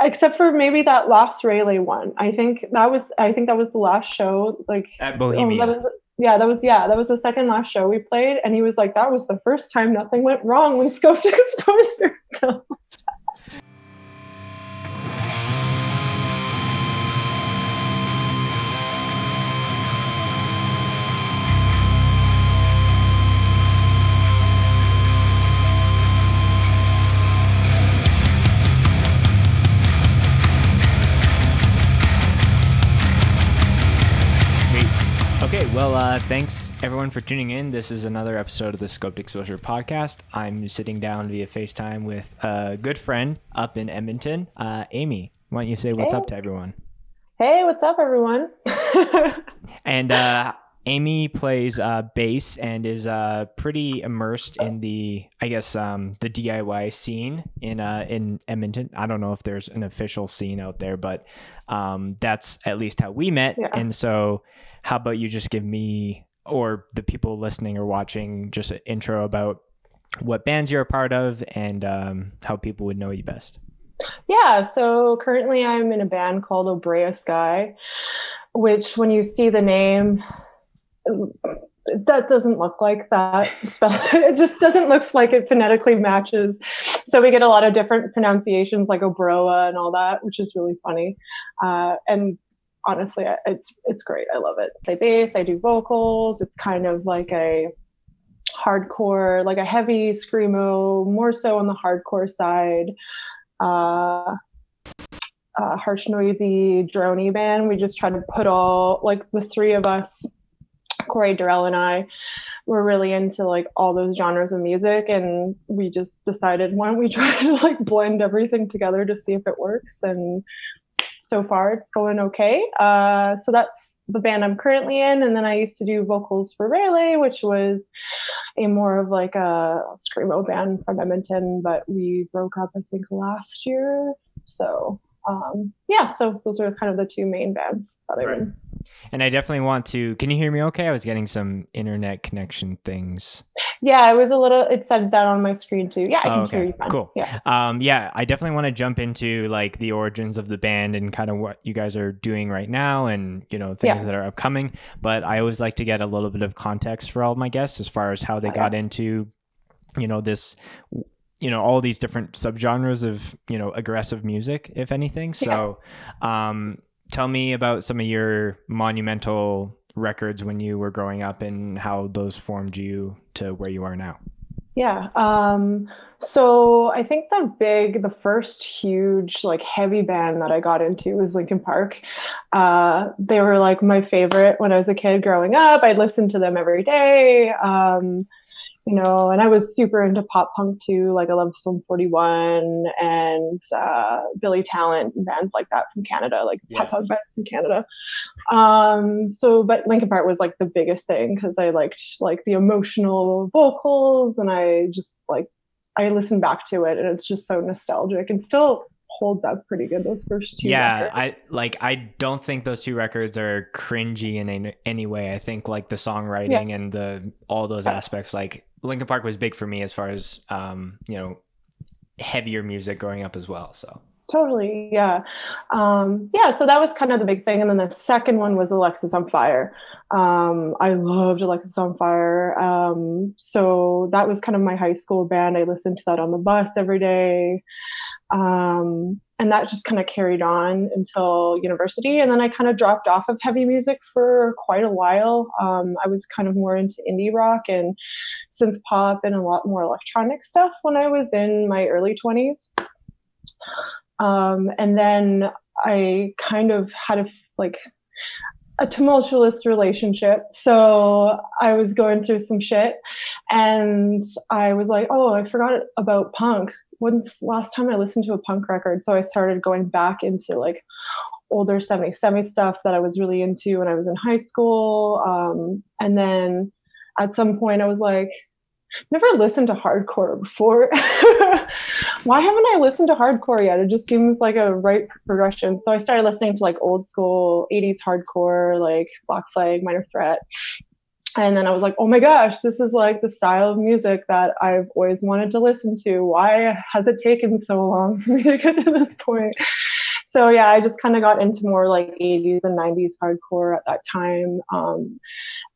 except for maybe that last Rayleigh one. I think that was the last show. Like, At oh, that Bohemia. was that was the second last show we played, and he was like, that was the first time nothing went wrong when Scope Exposure. Sweet. Okay, well, thanks everyone for tuning in. This is another episode of the Scoped Exposure podcast. I'm sitting down via FaceTime with a good friend up in Edmonton, Amy. Why don't you say what's Hey, up to everyone? hey, what's up, everyone? And Amy plays bass and is pretty immersed in I guess, the DIY scene in Edmonton. I don't know if there's an official scene out there, but that's at least how we met. Yeah. And so, how about you just give me or the people listening or watching just an intro about what bands you're a part of and how people would know you best? Yeah, so currently I'm in a band called OBROA-SKAI, which when you see the name, that doesn't look like that spell. It just doesn't look like it phonetically matches. So we get a lot of different pronunciations like Obroa and all that, which is really funny. And honestly, it's great. I love it. I play bass, I do vocals. It's kind of like a hardcore, like a heavy screamo, more so on the hardcore side. Uh, Harsh, noisy, droney band. We just try to put all, like, the three of us, Corey, Darrell, and I, were really into like all those genres of music, and we just decided, why don't we try to like blend everything together to see if it works? And so far, it's going okay. So that's the band I'm currently in, and then I used to do vocals for Rayleigh, which was a more of like a screamo band from Edmonton, but we broke up I think last year. So yeah, so those are kind of the two main bands that I'm Right. in. And I definitely want to. Can you hear me okay? I was getting some internet connection things. Yeah, it said that on my screen too. Yeah, I Oh, can hear okay, you fine. cool. Yeah. Yeah, I definitely want to jump into like the origins of the band and kind of what you guys are doing right now and, things Yeah. that are upcoming. But I always like to get a little bit of context for all my guests as far as how they got into, this, all these different subgenres of, aggressive music, if anything. So, tell me about some of your monumental records when you were growing up and how those formed you to where you are now. Yeah. So I think the first huge, like, heavy band that I got into was Linkin Park. They were like my favorite when I was a kid growing up. I'd listen to them every day. And I was super into pop punk too. Like, I loved Sum 41 and Billy Talent and bands like that from Canada, like pop Yeah. punk bands from Canada. But Linkin Park was like the biggest thing because I liked like the emotional vocals, and I listened back to it, and it's just so nostalgic and still holds up pretty good. Those first two Yeah, records. I don't think those two records are cringy in any way. I think like the Yeah. songwriting and the all those aspects, like Linkin Park was big for me as far as heavier music growing up as well. So Totally, yeah. Yeah, so that was kind of the big thing. And then the second one was Alexis on Fire. I loved Alexis on Fire. So that was kind of my high school band. I listened to that on the bus every day. And that just kind of carried on until university. And then I kind of dropped off of heavy music for quite a while. I was kind of more into indie rock and synth pop and a lot more electronic stuff when I was in my early 20s. And then I kind of had a tumultuous relationship. So I was going through some shit, and I was like, oh, I forgot about punk. When's the last time I listened to a punk record? So I started going back into like older 70s stuff that I was really into when I was in high school. And then at some point I was like, never listened to hardcore before. Why haven't I listened to hardcore yet? It just seems like a right progression. So I started listening to like old school 80s hardcore, like Black Flag, Minor Threat. And then I was like, oh my gosh, this is like the style of music that I've always wanted to listen to. Why has it taken so long for me to get to this point? So yeah, I just kind of got into more like 80s and 90s hardcore at that time.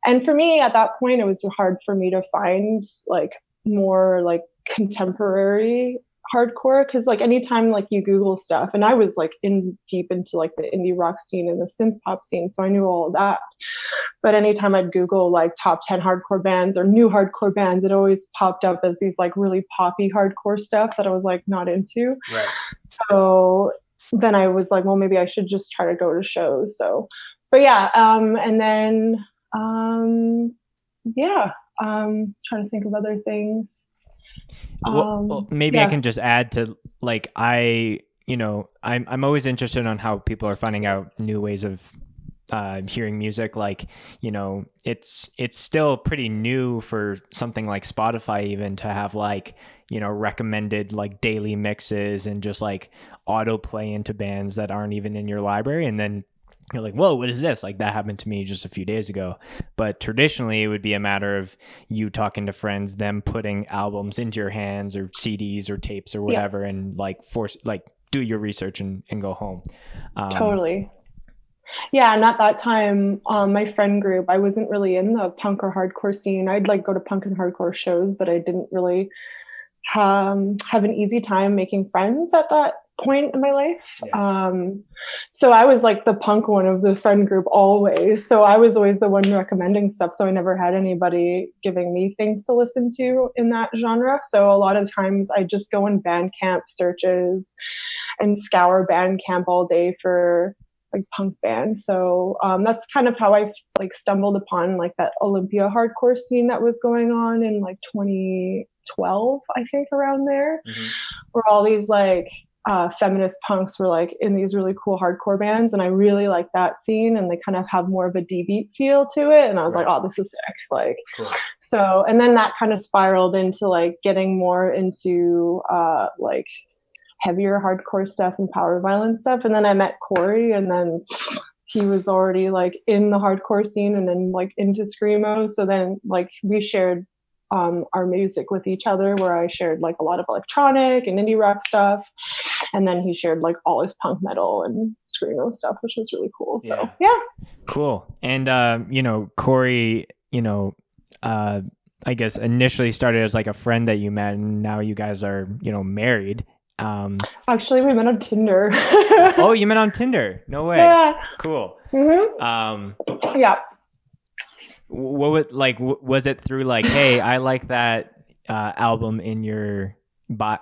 And for me at that point, it was hard for me to find like more like contemporary hardcore, because like anytime like you Google stuff, and I was like in deep into like the indie rock scene and the synth pop scene, so I knew all of that. But anytime I'd Google like top 10 hardcore bands or new hardcore bands, it always popped up as these like really poppy hardcore stuff that I was like not into. Right. So then I was like, well, maybe I should just try to go to shows. So, but yeah, and then trying to think of other things. Well, maybe I can just add to like I'm always interested on how people are finding out new ways of hearing music. Like, it's still pretty new for something like Spotify even to have like, recommended like daily mixes and just like autoplay into bands that aren't even in your library. And then you're like, whoa, what is this? Like that happened to me just a few days ago. But traditionally it would be a matter of you talking to friends, them putting albums into your hands or CDs or tapes or whatever, and like do your research and go home. Totally. Yeah, and at that time, my friend group, I wasn't really in the punk or hardcore scene. I'd like go to punk and hardcore shows, but I didn't really have an easy time making friends at that point in my life. Yeah. So I was like the punk one of the friend group always. So I was always the one recommending stuff. So I never had anybody giving me things to listen to in that genre. So a lot of times I just go in Bandcamp searches and scour Bandcamp all day for like punk bands. So that's kind of how I like stumbled upon like that Olympia hardcore scene that was going on in like 2012, I think, around there, where all these like feminist punks were like in these really cool hardcore bands, and I really like that scene, and they kind of have more of a D-beat feel to it, and I was like, oh, this is sick. Like, cool. So, and then that kind of spiraled into like getting more into like heavier hardcore stuff and power violence stuff. And then I met Corey, and then he was already like in the hardcore scene and then like into Screamo. So then like we shared our music with each other, where I shared like a lot of electronic and indie rock stuff, and then he shared like all his punk metal and Screamo stuff, which was really cool. So yeah. Cool. And Corey, I guess initially started as like a friend that you met, and now you guys are, married. Actually, we met on Tinder. Oh, you met on Tinder? No way. Yeah. Cool. Mm-hmm. Yeah. Was it through like, hey, I like that album in your I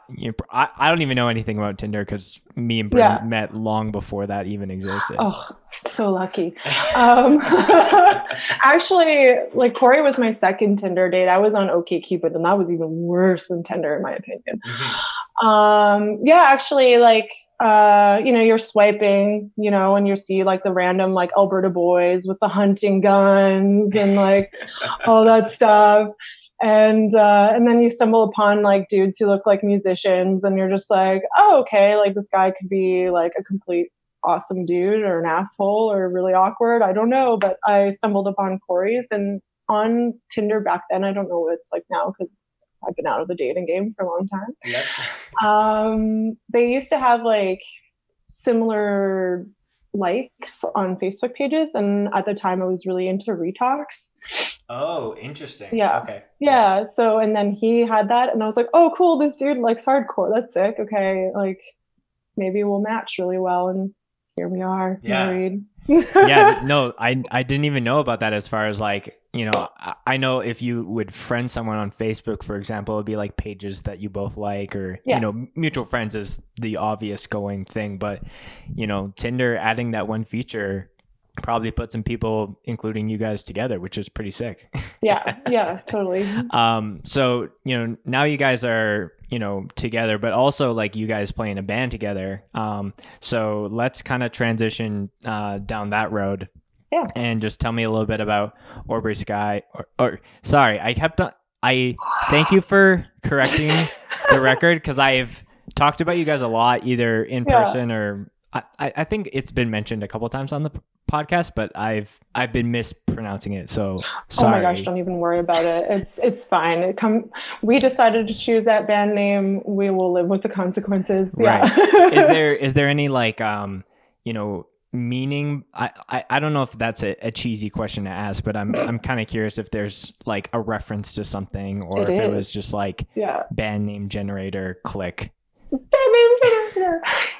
don't even know anything about Tinder, because me and Brent met long before that even existed. Oh, so lucky. Actually, like Corey was my second Tinder date. I was on OkCupid, and that was even worse than Tinder in my opinion. Actually, like you're swiping, and you see like the random like Alberta boys with the hunting guns and like all that stuff. And then you stumble upon like dudes who look like musicians, and you're just like, oh, okay, like this guy could be like a complete awesome dude or an asshole or really awkward. I don't know. But I stumbled upon Corey's, and on Tinder back then, I don't know what it's like now, because I've been out of the dating game for a long time. Yep. They used to have like similar likes on Facebook pages, and at the time I was really into Retox. Oh, interesting. Yeah. Okay. Yeah. So, and then he had that, and I was like, oh, cool. This dude likes hardcore. That's sick. Okay. Like maybe we'll match really well. And here we are, married. Yeah. No, I didn't even know about that, as far as like, I know if you would friend someone on Facebook, for example, it'd be like pages that you both like, or, mutual friends is the obvious going thing. But, Tinder adding that one feature probably put some people, including you guys, together, which is pretty sick. Yeah, totally. So, now you guys are, together, but also like you guys play in a band together. So let's kind of transition down that road. Yeah. And just tell me a little bit about OBROA-SKAI, or sorry, I thank you for correcting the record, because I've talked about you guys a lot, either in person or I think it's been mentioned a couple times on the podcast, but I've been mispronouncing it. So Oh my gosh, sorry. don't even worry about it. It's fine. We decided to choose that band name. We will live with the consequences. Right. Yeah. Is there any like you know, meaning? I don't know if that's a cheesy question to ask, but I'm kind of curious if there's like a reference to something, or It if it was is. just like Yeah. band name generator click.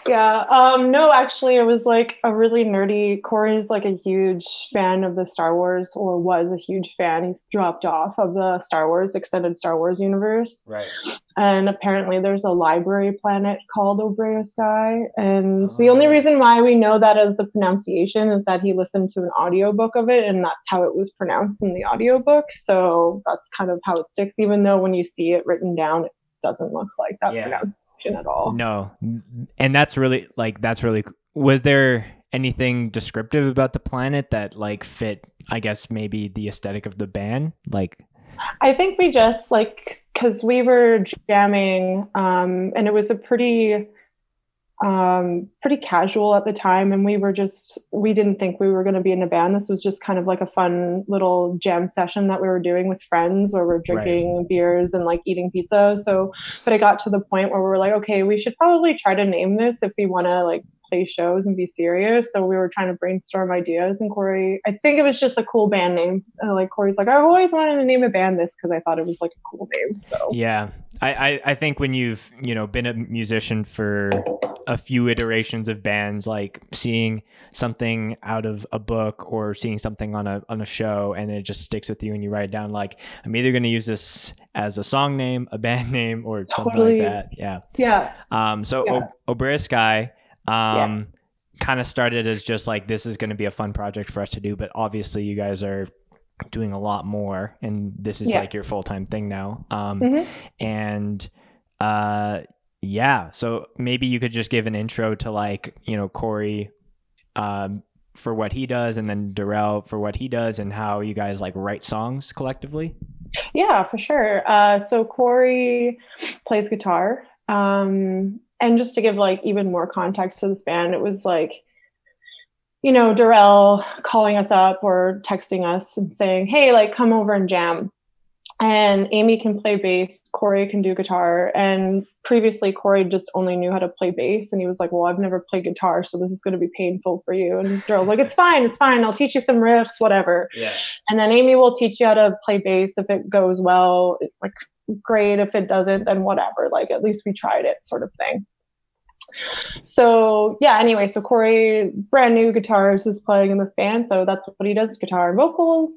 Yeah. No, actually it was like a really nerdy. Corey's like a huge fan of the Star Wars, or was a huge fan. He's dropped off of the Star Wars extended Star Wars universe. Right. And apparently there's a library planet called OBROA-SKAI. And the only Oh. reason why we know that as the pronunciation is that he listened to an audiobook of it, and that's how it was pronounced in the audiobook. So that's kind of how it sticks, even though when you see it written down, it doesn't look like that pronunciation at all. No. And that's really was there anything descriptive about the planet that like fit, I guess, maybe the aesthetic of the band? Like, I think we just like, because we were jamming, and it was a pretty casual at the time, and we didn't think we were going to be in a band. This was just kind of like a fun little jam session that we were doing with friends, where we're drinking beers and like eating pizza. So but it got to the point where we were like, okay, we should probably try to name this if we want to like play shows and be serious. So we were trying to brainstorm ideas, and Corey, I think it was just a cool band name. Like Corey's like, I've always wanted to name a band this, because I thought it was like a cool name. So yeah, I think when you've, you know, been a musician for a few iterations of bands, like seeing something out of a book or seeing something on a show, and it just sticks with you and you write it down, like, I'm either going to use this as a song name, a band name, or something like that. Yeah. OBROA-SKAI kind of started as just like, this is going to be a fun project for us to do, but obviously you guys are doing a lot more, and this is like your full-time thing now. And so maybe you could just give an intro to, like, you know, Corey for what he does, and then Darrell for what he does, and how you guys like write songs collectively. Yeah, for sure. So Corey plays guitar. And just to give like even more context to this band, it was like, you know, Darrell calling us up or texting us and saying, hey, like, come over and jam. And Amy can play bass, Corey can do guitar. And previously, Corey just only knew how to play bass. And he was like, well, I've never played guitar, so this is going to be painful for you. And Darrell's like, it's fine. I'll teach you some riffs, whatever. Yeah. And then Amy will teach you how to play bass. If it goes well, like, great. If it doesn't, then whatever. Like, at least we tried it, sort of thing. So yeah, anyway, so Corey, brand new guitarist, is playing in this band. So that's what he does, guitar and vocals.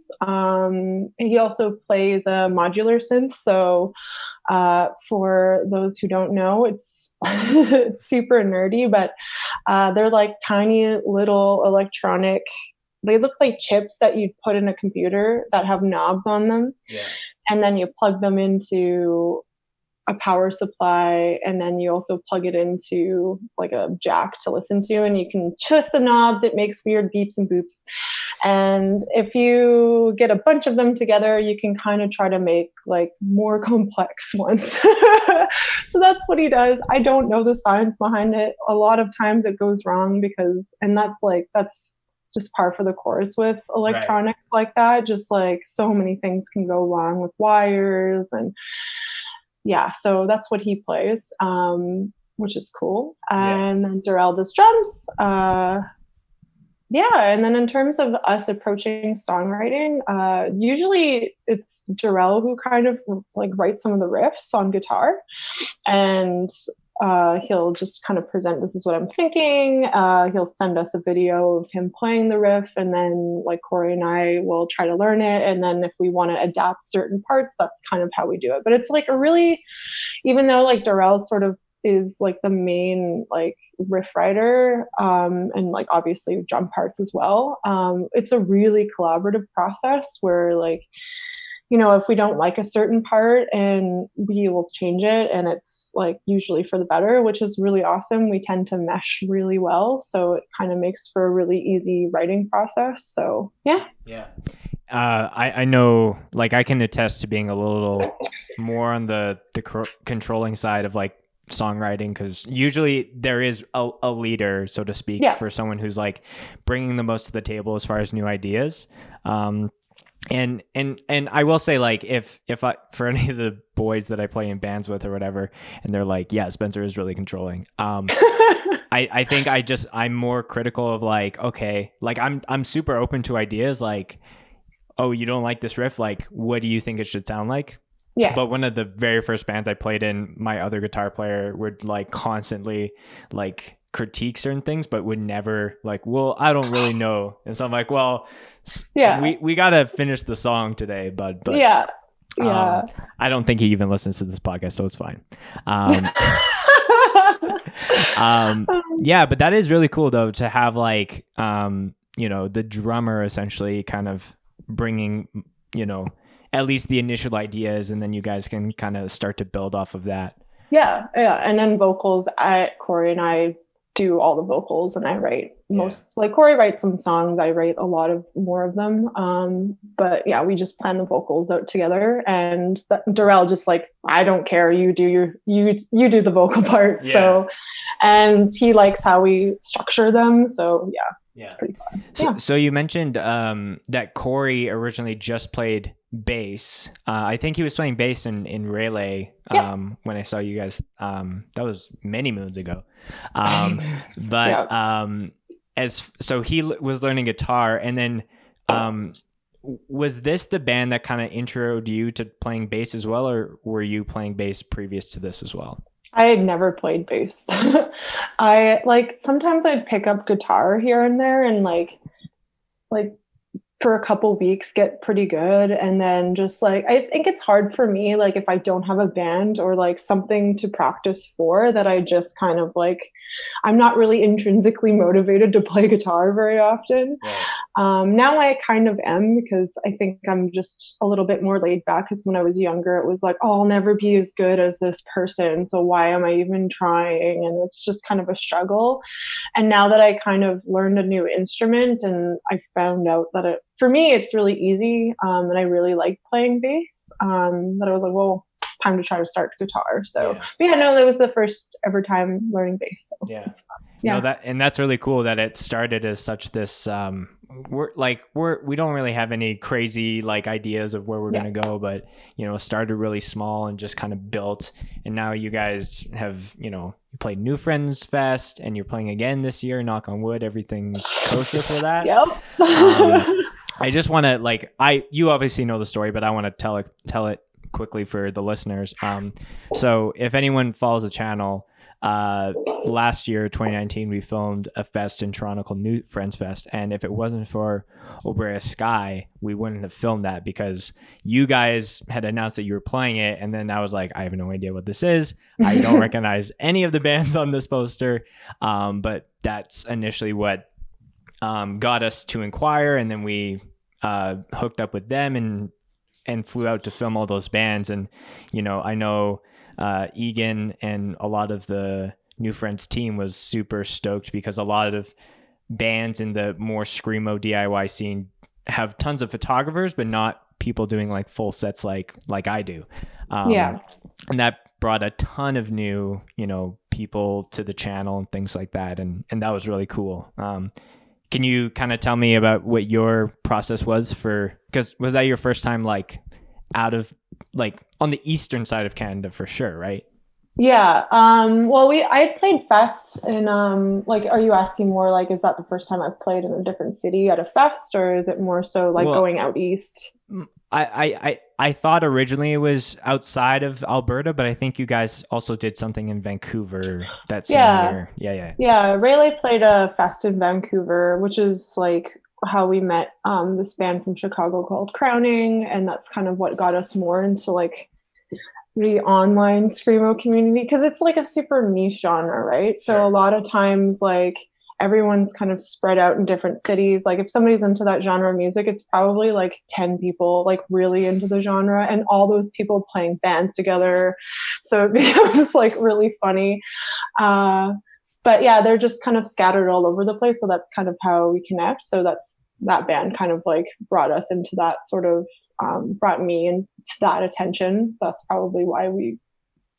He also plays a modular synth. So for those who don't know, it's it's super nerdy, but they're like tiny little electronic, they look like chips that you'd put in a computer that have knobs on them. Yeah. And then you plug them into a power supply, and then you also plug it into like a jack to listen to, and you can twist the knobs. It makes weird beeps and boops. And if you get a bunch of them together, you can kind of try to make like more complex ones. So that's what he does. I don't know the science behind it. A lot of times it goes wrong and that's just par for the course with electronics like that. Just like so many things can go wrong with wires, and yeah, so that's what he plays, which is cool. And then Darrell does drums. And then in terms of us approaching songwriting, usually it's Darrell who kind of like writes some of the riffs on guitar, and he'll just kind of present, this is what I'm thinking. He'll send us a video of him playing the riff, and then like Corey and I will try to learn it. And then if we want to adapt certain parts, that's kind of how we do it. But it's like a really, even though like Darrell sort of is like the main like riff writer, and like obviously drum parts as well, it's a really collaborative process where, like, you know, if we don't like a certain part, and we will change it, and it's like usually for the better, which is really awesome. We tend to mesh really well, so it kind of makes for a really easy writing process. So yeah. I know, like, I can attest to being a little more on the controlling side of like songwriting, because usually there is a leader, so to speak, for someone who's like bringing the most to the table as far as new ideas. And I will say, like, if I, for any of the boys that I play in bands with or whatever, and they're like, yeah, Spencer is really controlling. I think I'm more critical of like, okay, like I'm super open to ideas, like, oh, you don't like this riff, like, what do you think it should sound like? Yeah. But one of the very first bands I played in, my other guitar player would like constantly like critique certain things, but would never like, well, I don't really know. And so I'm like, well, we got to finish the song today, bud. But yeah. I don't think he even listens to this podcast, so it's fine. Yeah, but that is really cool though, to have like, you know, the drummer essentially kind of bringing, you know, at least the initial ideas, and then you guys can kind of start to build off of that. Yeah. And then vocals, Corey and I do all the vocals, and I write most, like Corey writes some songs, I write a lot of more of them. But yeah, we just plan the vocals out together, and Darrell just like, I don't care, you do the vocal part. Yeah. So, and he likes how we structure them. So yeah. It's pretty fun. So you mentioned that Corey originally just played bass. I think he was playing bass in Relay when I saw you guys. That was many moons ago. So he was learning guitar, and then was this the band that kind of introed you to playing bass as well, or were you playing bass previous to this as well? I had never played bass. I like, sometimes I'd pick up guitar here and there, and like for a couple weeks get pretty good, and then just like, I think it's hard for me, like if I don't have a band or like something to practice for, that I just kind of like, I'm not really intrinsically motivated to play guitar very often. Right. Now I kind of am, because I think I'm just a little bit more laid back, because when I was younger, it was like, oh, I'll never be as good as this person, so why am I even trying? And it's just kind of a struggle. And now that I kind of learned a new instrument, and I found out that for me, it's really easy, and I really like playing bass, that I was like, well, time to try to start guitar. So no, that was the first ever time learning bass. So no, that's really cool that it started as such this we don't really have any crazy like ideas of where we're going to go, but you know, started really small and just kind of built, and now you guys have, you know, you played New Friends Fest, and you're playing again this year, knock on wood, everything's kosher for that. I just want to like, you obviously know the story, but I want to tell it quickly for the listeners. So if anyone follows the channel, last year, 2019, we filmed a fest in Toronto called New Friends Fest. And if it wasn't for OBROA-SKAI, we wouldn't have filmed that, because you guys had announced that you were playing it. And then I was like, I have no idea what this is. I don't recognize any of the bands on this poster. But that's initially what got us to inquire. And then we hooked up with them and flew out to film all those bands. And, you know, I know Egan and a lot of the New Friends team was super stoked, because a lot of bands in the more Screamo DIY scene have tons of photographers, but not people doing like full sets like I do. And that brought a ton of new, you know, people to the channel and things like that. And that was really cool. Can you kind of tell me about what your process was because was that your first time like out of like on the eastern side of Canada for sure, right? Yeah. Well, I had played fest in like, are you asking more like, is that the first time I've played in a different city at a fest, or is it more so like going out east? I thought originally it was outside of Alberta, but I think you guys also did something in Vancouver that same year. Yeah. Rayleigh played a fest in Vancouver, which is like how we met this band from Chicago called Crowning, and that's kind of what got us more into like the online Screamo community, because it's like a super niche genre, right? Sure. So a lot of times like everyone's kind of spread out in different cities. Like if somebody's into that genre of music, it's probably like 10 people like really into the genre, and all those people playing bands together. So it becomes like really funny. But yeah, they're just kind of scattered all over the place. So that's kind of how we connect. So that band kind of like brought us into that sort of, brought me into that attention. That's probably why we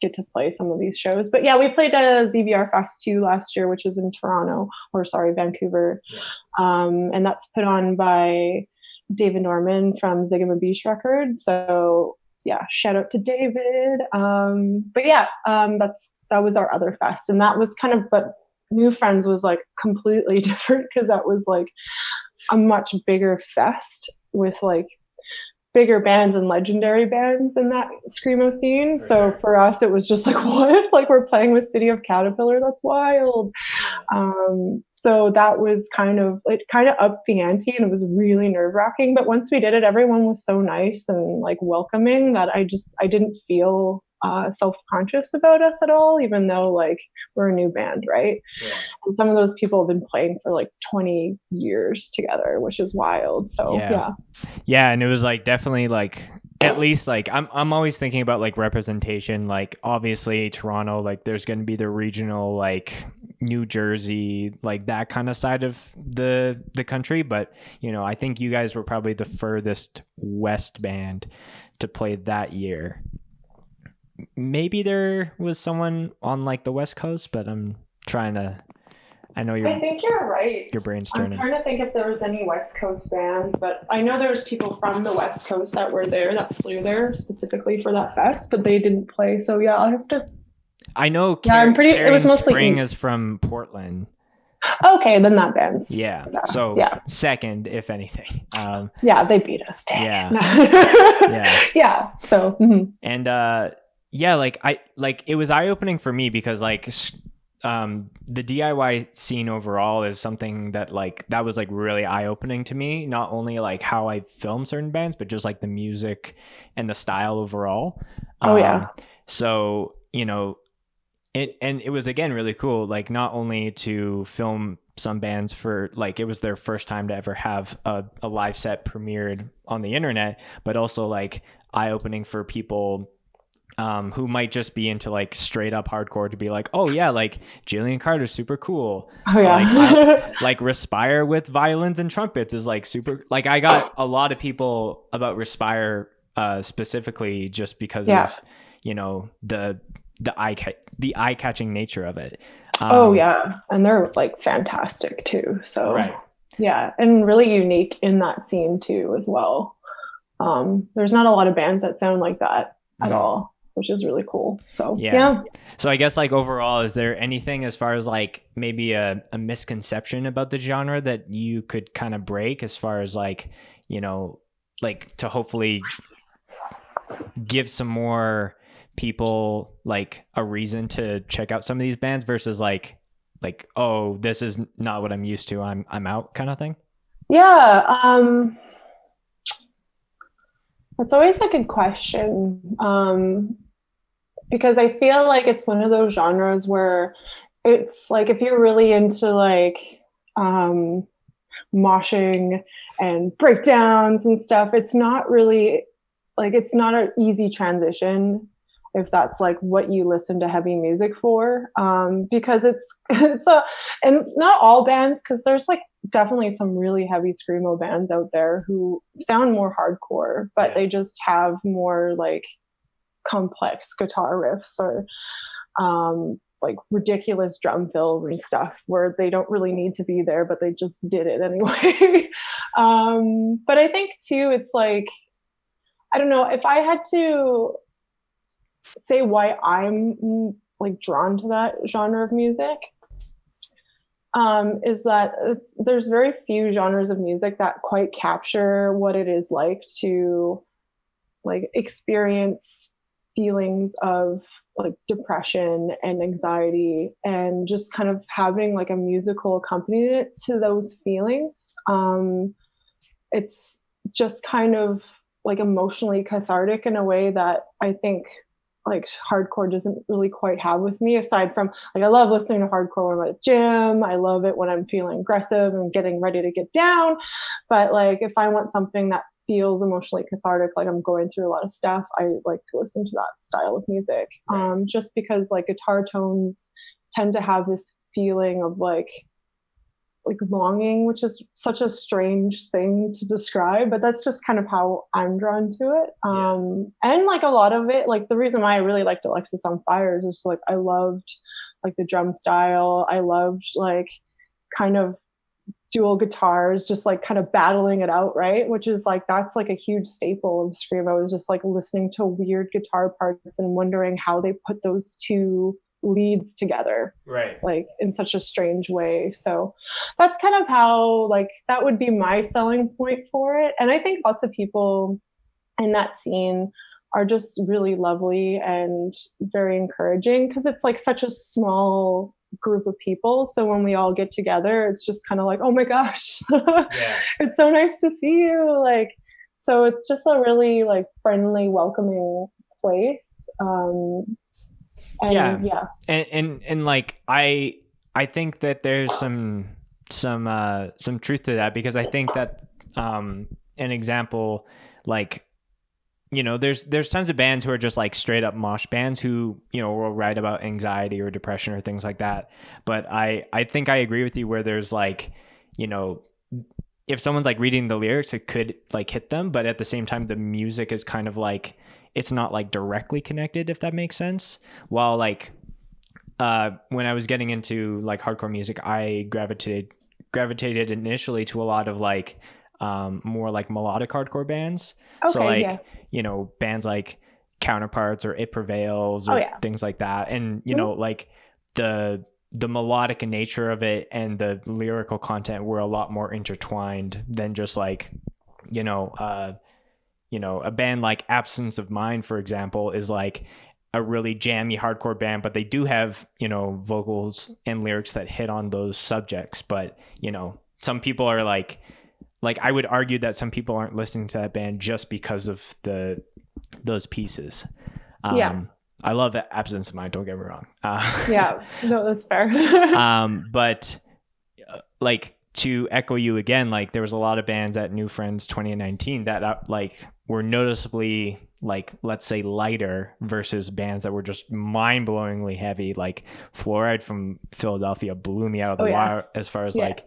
get to play some of these shows. But yeah, we played at ZVR Fest 2 last year, which is in Vancouver. Yeah. And that's put on by David Norman from Zigamabish Records. So yeah, shout out to David. But yeah, that was our other fest. And that was kind of, but New Friends was like completely different because that was like a much bigger fest with like bigger bands and legendary bands in that Screamo scene. So for us, it was just like, what? Like we're playing with City of Caterpillar. That's wild. So that was it kind of upped the ante, and it was really nerve wracking. But once we did it, everyone was so nice and like welcoming that I didn't feel self-conscious about us at all, even though like we're a new band, right? Yeah. And some of those people have been playing for like 20 years together, which is wild. So yeah, and it was like definitely like, at least like I'm always thinking about like representation. Like obviously Toronto, like there's going to be the regional, like New Jersey, like that kind of side of the country, but you know, I think you guys were probably the furthest west band to play that year. Maybe there was someone on like the West Coast, but I'm trying to. I think you're right. Your brain's turning. I'm trying to think if there was any West Coast bands, but I know there was people from the West Coast that were there, that flew there specifically for that fest, but they didn't play. So yeah, I'll have to. I know. It was mostly Spring is from Portland. Okay, then that band's. Yeah. So second, if anything. Yeah, they beat us. Yeah. Yeah. So. Mm-hmm. And it was eye opening for me because like. The DIY scene overall is something that was like really eye-opening to me, not only like how I film certain bands, but just like the music and the style overall. So, you know, it was again really cool, like not only to film some bands for like it was their first time to ever have a live set premiered on the internet, but also like eye-opening for people who might just be into like straight up hardcore to be like, oh yeah, like Jillian Carter's super cool. Oh yeah. Like Respire with violins and trumpets is like super. Like I got a lot of people about Respire specifically just because of, you know, the eye catching nature of it. And they're like fantastic too. So yeah, and really unique in that scene too as well. There's not a lot of bands that sound like that at all, which is really cool. So yeah. So I guess like overall, is there anything as far as like maybe a misconception about the genre that you could kind of break as far as like, you know, like to hopefully give some more people like a reason to check out some of these bands versus like, oh, this is not what I'm used to, I'm out kind of thing? Yeah. That's always a good question. Because I feel like it's one of those genres where it's like if you're really into like moshing and breakdowns and stuff, it's not really like it's not an easy transition if that's like what you listen to heavy music for, because and not all bands, because there's like definitely some really heavy screamo bands out there who sound more hardcore, but they just have more like complex guitar riffs or like ridiculous drum fills and stuff where they don't really need to be there, but they just did it anyway. But I think too, it's like, I don't know, if I had to say why I'm like drawn to that genre of music, is that there's very few genres of music that quite capture what it is like to like experience feelings of like depression and anxiety and just kind of having like a musical accompaniment to those feelings. It's just kind of like emotionally cathartic in a way that I think like hardcore doesn't really quite have with me, aside from like I love listening to hardcore when I'm at the gym. I love it when I'm feeling aggressive and getting ready to get down. But like if I want something that feels emotionally cathartic, like I'm going through a lot of stuff, I like to listen to that style of music. Just because like guitar tones tend to have this feeling of like like longing, which is such a strange thing to describe, but that's just kind of how I'm drawn to it. And like a lot of it, like the reason why I really liked Alexis on Fire is just like I loved like the drum style. I loved like kind of dual guitars, just like kind of battling it out, right? Which is like that's like a huge staple of Screamo, is just like listening to weird guitar parts and wondering how they put those two leads together, right, like in such a strange way. So that's kind of how, like, that would be my selling point for it. And I think lots of people in that scene are just really lovely and very encouraging, because it's like such a small group of people. So when we all get together, it's just kind of like, oh my gosh, yeah, it's so nice to see you. Like, so it's just a really like friendly, welcoming place. And yeah. And like I think that there's some truth to that, because I think that an example, like, you know, there's tons of bands who are just like straight up mosh bands who, you know, will write about anxiety or depression or things like that. But I think I agree with you where there's like, you know, if someone's like reading the lyrics, it could like hit them, but at the same time, the music is kind of like, it's not like directly connected, if that makes sense. While like, when I was getting into like hardcore music, I gravitated initially to a lot of like, more like melodic hardcore bands. okay, So like, yeah. you know, bands like Counterparts or It Prevails or things like that. And, you know, like the melodic nature of it and the lyrical content were a lot more intertwined than just like, you know, a band like Absence of Mind, for example, is like a really jammy hardcore band, but they do have, you know, vocals and lyrics that hit on those subjects. But, you know, some people are like I would argue that some people aren't listening to that band just because of those pieces. I love Absence of Mind, don't get me wrong. Yeah, no, that's fair. But like, to echo you again, like there was a lot of bands at New Friends 2019 that like were noticeably like, let's say, lighter versus bands that were just mind-blowingly heavy. Like Fluoride from Philadelphia blew me out of the water as far as like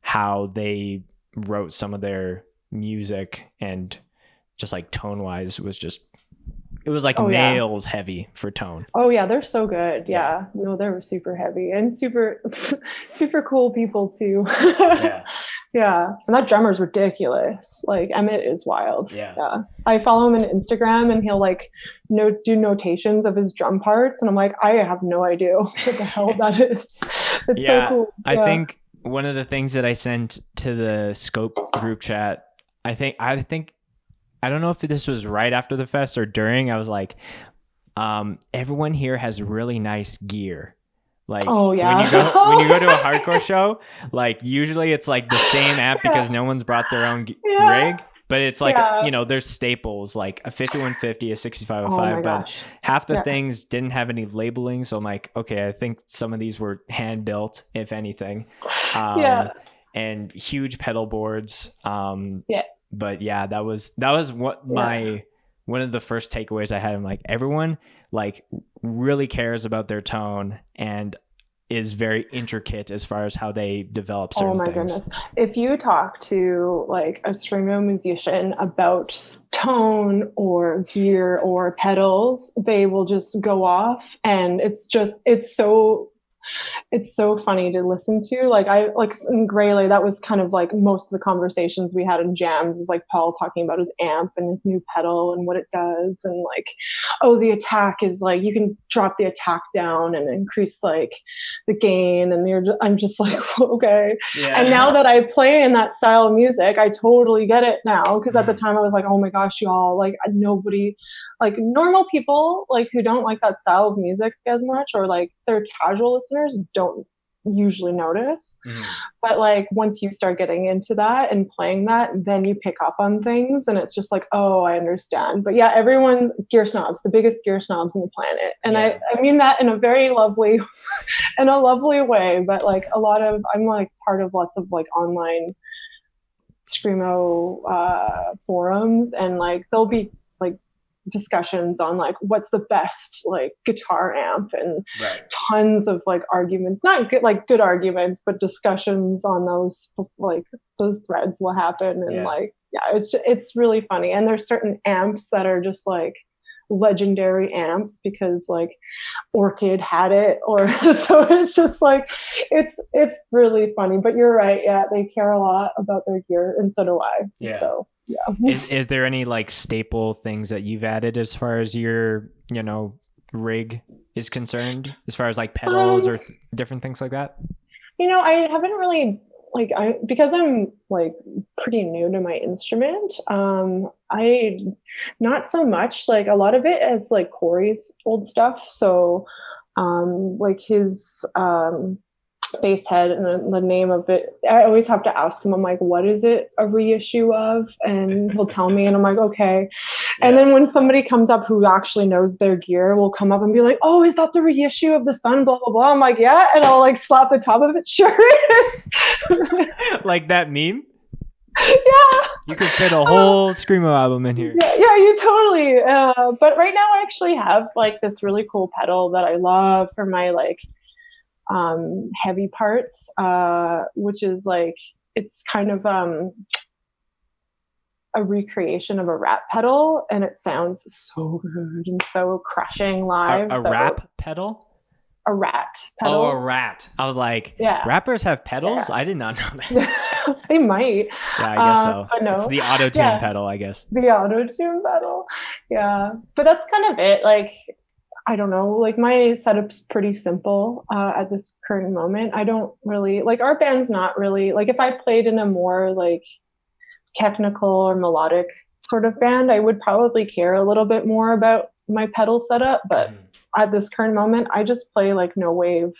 how they wrote some of their music, and just like tone-wise was just, it was like nails heavy for tone. Oh yeah, they're so good. Yeah. No, they were super heavy and super super cool people too. Yeah. And that drummer's ridiculous. Like Emmett is wild. Yeah. I follow him on Instagram and he'll like do notations of his drum parts, and I'm like, I have no idea what the hell that is. It's so cool. I think one of the things that I sent to the Scope group chat, I think I don't know if this was right after the fest or during, I was like, everyone here has really nice gear. Like, when you go to a hardcore show, like usually it's like the same amp because no one's brought their own rig, but it's like, you know, there's staples like a 5150, a 6505, but half the things didn't have any labeling. So I'm like, okay, I think some of these were hand built, if anything. And huge pedal boards. But yeah, that was what one of the first takeaways I had. I'm like, everyone like really cares about their tone and is very intricate as far as how they develop certain things. Goodness. If you talk to like a Screamo musician about tone or gear or pedals, they will just go off, and it's so funny to listen to. Like in Grayley, that was kind of like most of the conversations we had in jams is like Paul talking about his amp and his new pedal and what it does, and like, oh, the attack is like, you can drop the attack down and increase like the gain, and I'm just like, okay. And now that I play in that style of music, I totally get it now, because at the time I was like, oh my gosh, y'all, like nobody, like normal people like who don't like that style of music as much, or like they're casual listeners, don't usually notice. But like once you start getting into that and playing that, then you pick up on things, and it's just like, oh, I understand. But yeah, everyone's gear snobs, the biggest gear snobs on the planet, and I mean that in a very lovely way. But like I'm like part of lots of like online Screamo forums, and like they'll be like discussions on like what's the best like guitar amp, and Right. tons of like arguments, not good like good arguments, but discussions on those, like those threads will happen. And like, yeah, it's really funny. And there's certain amps that are just like legendary amps because like Orchid had it, or so it's just like it's really funny. But you're right, yeah, they care a lot about their gear, and so do I. Yeah. So yeah. Is there any like staple things that you've added as far as your, you know, rig is concerned, as far as like pedals or different things like that? You know, I haven't really like because I'm like pretty new to my instrument. I not so much, like a lot of it is like Corey's old stuff. So like his bass head, and the name of it, I always have to ask him, I'm like, what is it a reissue of? And he'll tell me, and I'm like, okay. And then when somebody comes up who actually knows their gear, will come up and be like, oh, is that the reissue of the Sun, blah blah blah? I'm like, yeah. And I'll like slap the top of it, sure it is. Like that meme. Yeah, you could fit a whole Screamo album in here. Yeah, you totally. But right now I actually have like this really cool pedal that I love for my like heavy parts, which is like, it's kind of a recreation of a Rat pedal, and it sounds so good and so crushing live. A Rap pedal? A Rat pedal. Oh, a Rat. I was like, rappers have pedals? I did not know that. They might. Yeah, I guess so. But no. It's the auto-tune pedal, I guess. The auto-tune pedal. Yeah. But that's kind of it. Like, I don't know, like my setup's pretty simple at this current moment. I don't really, like our band's not really, like if I played in a more like technical or melodic sort of band, I would probably care a little bit more about my pedal setup. But at this current moment, I just play like no wave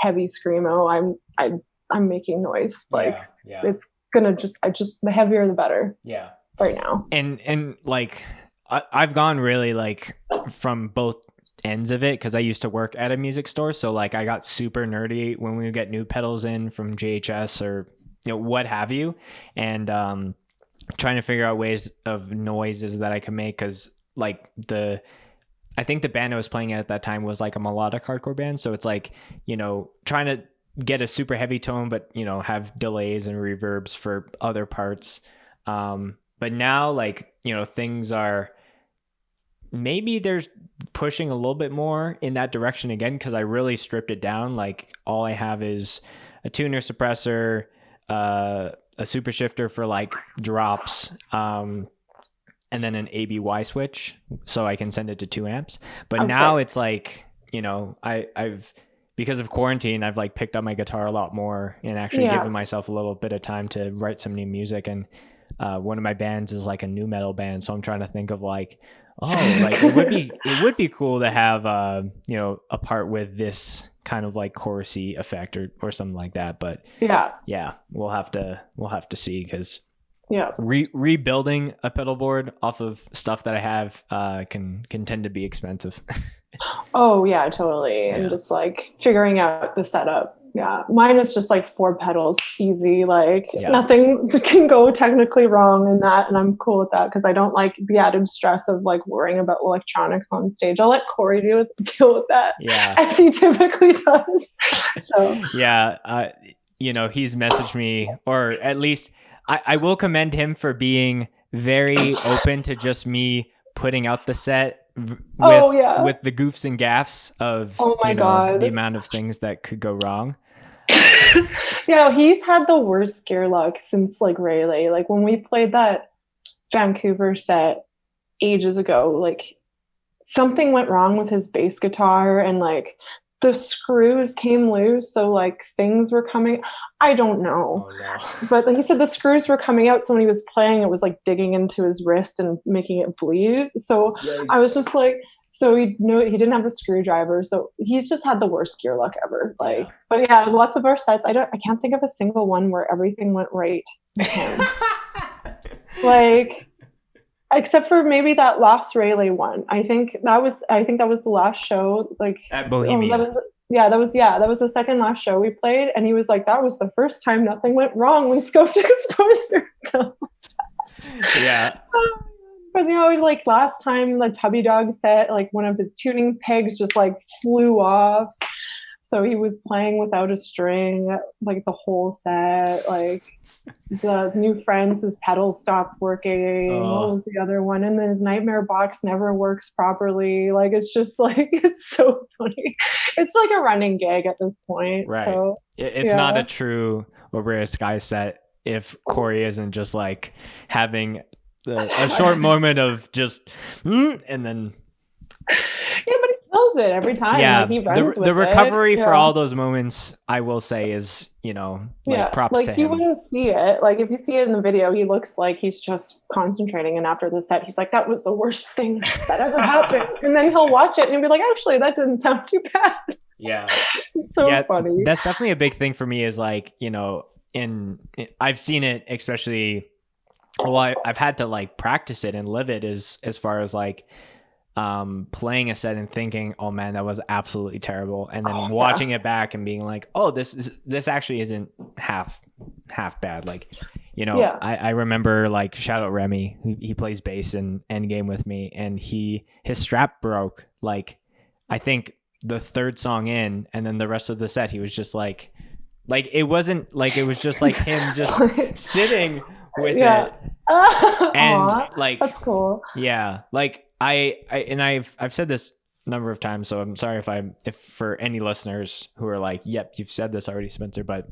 heavy Screamo. I'm making noise. Like it's gonna the heavier the better. Yeah. Right now. And like I've gone really like from both ends of it, because I used to work at a music store, so like I got super nerdy when we would get new pedals in from JHS or what have you, and trying to figure out ways of noises that I can make, because like I think the band I was playing at that time was like a melodic hardcore band, so it's like trying to get a super heavy tone but have delays and reverbs for other parts, but now like things are, maybe there's pushing a little bit more in that direction again, because I really stripped it down. Like all I have is a tuner suppressor, a super shifter for like drops, and then an ABY switch so I can send it to 2 amps. But now it's like, I've because of quarantine, I've like picked up my guitar a lot more and actually given myself a little bit of time to write some new music. And one of my bands is like a new metal band, so I'm trying to think of like, like it would be cool to have a part with this kind of like chorusy effect or something like that. But we'll have to see, because rebuilding a pedal board off of stuff that I have can tend to be expensive. Oh yeah, totally. And just like figuring out the setup. Yeah, mine is just like 4 pedals, easy, like nothing can go technically wrong in that, and I'm cool with that because I don't like the added stress of like worrying about electronics on stage. I'll let Corey deal with that, as he typically does. So he's messaged me, or at least I will commend him for being very open to just me putting out the set with the goofs and gaffs of the amount of things that could go wrong. He's had the worst gear luck since like Rayleigh. Like when we played that Vancouver set ages ago, like something went wrong with his bass guitar, and like the screws came loose, so like things were coming. I don't know. Oh, no. But like he said, the screws were coming out, so when he was playing, it was like digging into his wrist and making it bleed. So yikes. I was just like, so he didn't have a screwdriver, so he's just had the worst gear luck ever. Like, but lots of our sets, I can't think of a single one where everything went right with him. Like, except for maybe that last Rayleigh one. I think that was the last show, like at Bohemia. That was the second last show we played, and he was like, that was the first time nothing went wrong when scoped exposure goes. But like last time the Tubby Dog set, like one of his tuning pegs just like flew off. So he was playing without a string, like the whole set. Like the New Friends, his pedals stopped working. What was the other one? And then his Nightmare Box never works properly. Like it's just like it's so funny. It's like a running gag at this point. Right. So it's not a true OBROA-SKAI set if Corey isn't just like having a short moment of just and then but he kills it every time. Yeah, like, he runs the recovery it. for all those moments, I will say, is props like to he him. wouldn't see it. Like if you see it in the video, he looks like he's just concentrating, and after the set, he's like, "That was the worst thing that ever happened." And then he'll watch it and he'll be like, "Actually, that didn't sound too bad." Yeah, it's so funny. That's definitely a big thing for me. Is like I've seen it, especially. Well, I've had to like practice it and live it as far as like playing a set and thinking, oh man, that was absolutely terrible, and then watching it back and being like, oh, this actually isn't half bad. Like I remember like shout out Remy, he plays bass in Endgame with me, and his strap broke like I think the third song in, and then the rest of the set he was just like it wasn't like, it was just like him just sitting with it. And like that's cool. Yeah, like I've said this a number of times, so I'm sorry if for any listeners who are like, yep, you've said this already, Spencer, but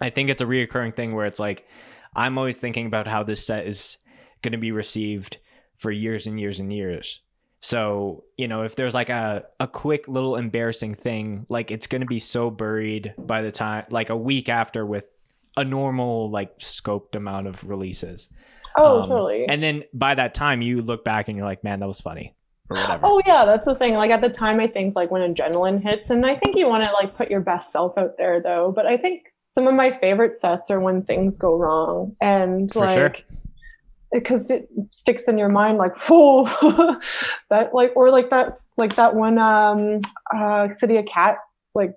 I think it's a reoccurring thing where it's like I'm always thinking about how this set is going to be received for years and years and years. So, if there's like a quick little embarrassing thing, like it's going to be so buried by the time, like a week after, with a normal like scoped amount of releases. Totally. And then by that time you look back and you're like, man, that was funny or whatever. Oh yeah, that's the thing. Like at the time, I think like when adrenaline hits, and I think you want to like put your best self out there though. But I think some of my favorite sets are when things go wrong, and for sure. Because it sticks in your mind like, oh, that like, or like that's like that one City of Cat like